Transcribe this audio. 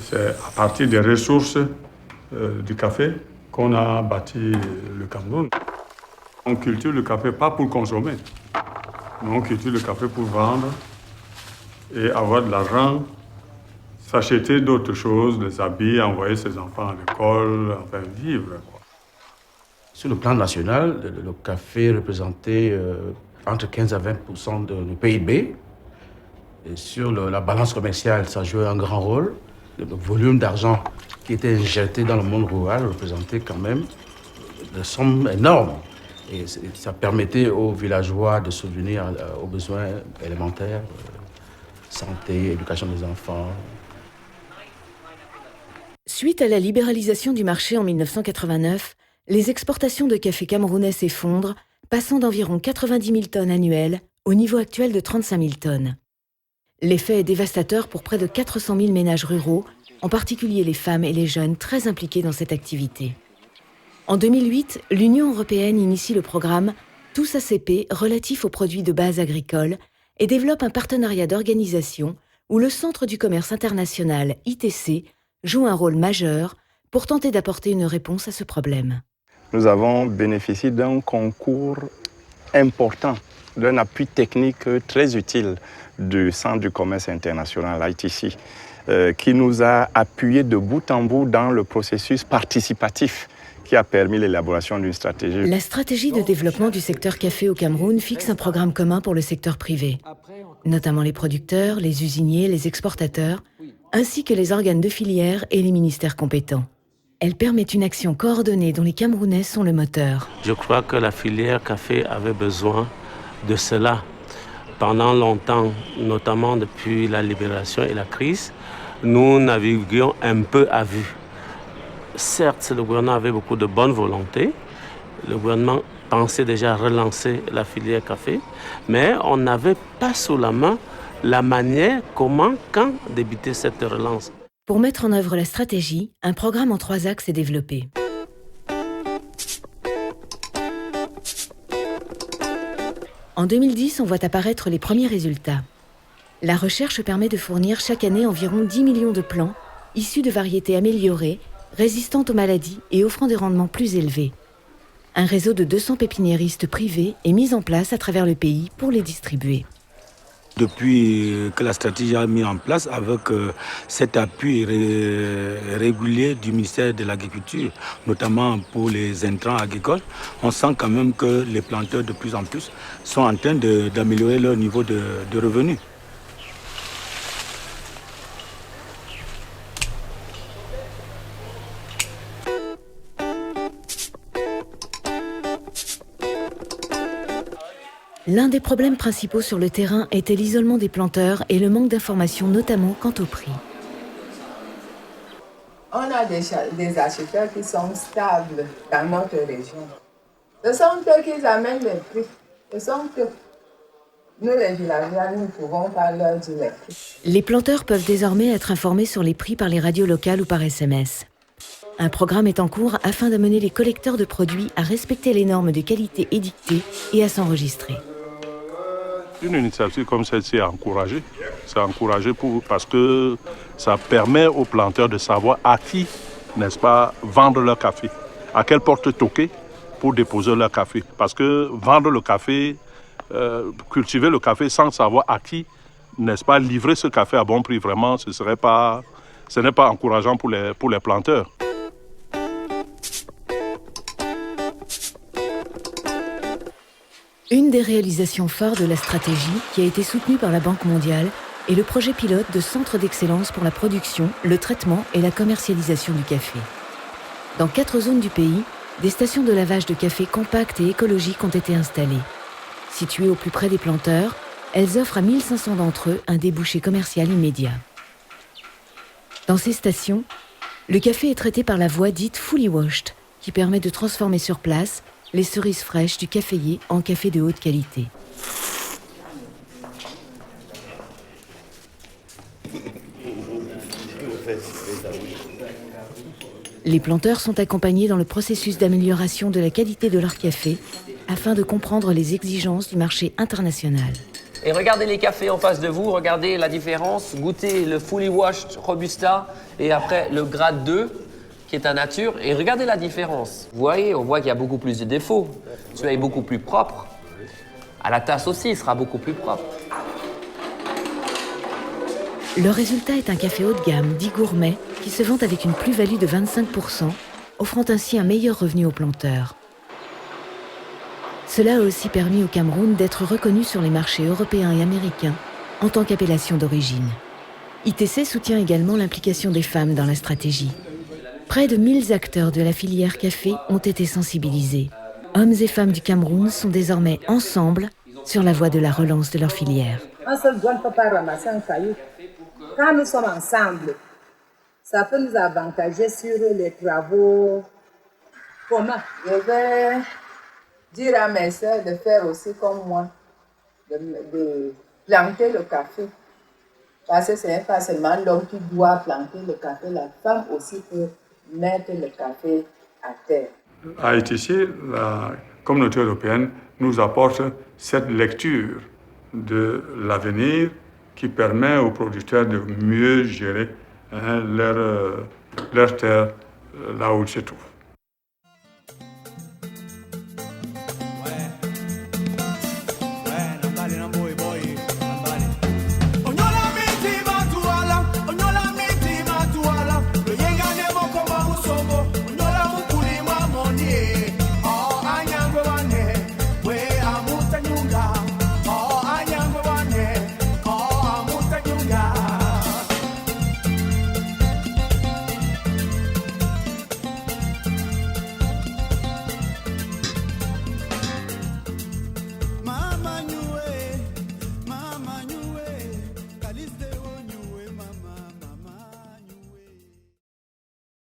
C'est à partir des ressources du café qu'on a bâti le Cameroun. On cultive le café pas pour consommer, mais on cultive le café pour vendre et avoir de l'argent, s'acheter d'autres choses, des habits, envoyer ses enfants à l'école, enfin vivre, quoi. Sur le plan national, le café représentait entre 15 à 20% de nos PIB. Et sur la balance commerciale, ça jouait un grand rôle. Le volume d'argent qui était injecté dans le monde rural représentait quand même des sommes énormes. Et ça permettait aux villageois de subvenir aux besoins élémentaires, santé, éducation des enfants. Suite à la libéralisation du marché en 1989, les exportations de café camerounais s'effondrent, passant d'environ 90 000 tonnes annuelles au niveau actuel de 35 000 tonnes. L'effet est dévastateur pour près de 400 000 ménages ruraux, en particulier les femmes et les jeunes très impliqués dans cette activité. En 2008, l'Union européenne initie le programme Tous ACP relatif aux produits de base agricoles et développe un partenariat d'organisation où le Centre du commerce international, ITC, joue un rôle majeur pour tenter d'apporter une réponse à ce problème. Nous avons bénéficié d'un concours important, d'un appui technique très utile du Centre du commerce international, ITC, qui nous a appuyés de bout en bout dans le processus participatif qui a permis l'élaboration d'une stratégie. La stratégie de développement du secteur café au Cameroun fixe un programme commun pour le secteur privé, notamment les producteurs, les usiniers, les exportateurs, ainsi que les organes de filière et les ministères compétents. Elle permet une action coordonnée dont les Camerounais sont le moteur. Je crois que la filière café avait besoin de cela. Pendant longtemps, notamment depuis la libération et la crise, nous naviguions un peu à vue. Certes, le gouvernement avait beaucoup de bonne volonté. Le gouvernement pensait déjà relancer la filière café, mais on n'avait pas sous la main la manière, comment, quand débuter cette relance. Pour mettre en œuvre la stratégie, un programme en 3 axes est développé. En 2010, on voit apparaître les premiers résultats. La recherche permet de fournir chaque année environ 10 millions de plants, issus de variétés améliorées, résistantes aux maladies et offrant des rendements plus élevés. Un réseau de 200 pépiniéristes privés est mis en place à travers le pays pour les distribuer. Depuis que la stratégie a mis en place, avec cet appui régulier du ministère de l'Agriculture, notamment pour les intrants agricoles, on sent quand même que les planteurs de plus en plus sont en train d'améliorer leur niveau de revenus. L'un des problèmes principaux sur le terrain était l'isolement des planteurs et le manque d'informations, notamment quant au prix. On a des acheteurs qui sont stables dans notre région. Ce sont eux qui amènent les prix. Ce sont eux. Nous, les villageois, nous ne pouvons pas leur dire les prix. Les planteurs peuvent désormais être informés sur les prix par les radios locales ou par SMS. Un programme est en cours afin d'amener les collecteurs de produits à respecter les normes de qualité édictées et à s'enregistrer. Une initiative comme celle-ci est encouragée. C'est encouragé parce que ça permet aux planteurs de savoir à qui, n'est-ce pas, vendre leur café, à quelle porte toquer pour déposer leur café. Parce que vendre le café, cultiver le café sans savoir à qui, n'est-ce pas, livrer ce café à bon prix, vraiment, ce n'est pas encourageant pour les planteurs. Une des réalisations phares de la stratégie, qui a été soutenue par la Banque mondiale, est le projet pilote de centre d'excellence pour la production, le traitement et la commercialisation du café. Dans 4 zones du pays, des stations de lavage de café compactes et écologiques ont été installées. Situées au plus près des planteurs, elles offrent à 1500 d'entre eux un débouché commercial immédiat. Dans ces stations, le café est traité par la voie dite fully washed, qui permet de transformer sur place les cerises fraîches du caféier en café de haute qualité. Les planteurs sont accompagnés dans le processus d'amélioration de la qualité de leur café afin de comprendre les exigences du marché international. Et regardez les cafés en face de vous, regardez la différence. Goûtez le Fully Washed Robusta et après le grade 2 qui est à nature. Et regardez la différence. Vous voyez, on voit qu'il y a beaucoup plus de défauts. Celui-là est beaucoup plus propre. À la tasse aussi, il sera beaucoup plus propre. Le résultat est un café haut de gamme, dit gourmet, qui se vend avec une plus-value de 25%, offrant ainsi un meilleur revenu aux planteurs. Cela a aussi permis au Cameroun d'être reconnu sur les marchés européens et américains en tant qu'appellation d'origine. ITC soutient également l'implication des femmes dans la stratégie. Près de 1000 acteurs de la filière café ont été sensibilisés. Hommes et femmes du Cameroun sont désormais ensemble sur la voie de la relance de leur filière. Un seul doigt ne peut pas ramasser un caillou. Quand nous sommes ensemble, ça peut nous avantager sur les travaux communs. Je vais dire à mes soeurs de faire aussi comme moi, de planter le café. Parce que ce n'est pas seulement l'homme qui doit planter le café, la femme aussi peut mettre le café à terre. À ITC, la communauté européenne nous apporte cette lecture de l'avenir qui permet aux producteurs de mieux gérer leur terre là où ils se trouvent.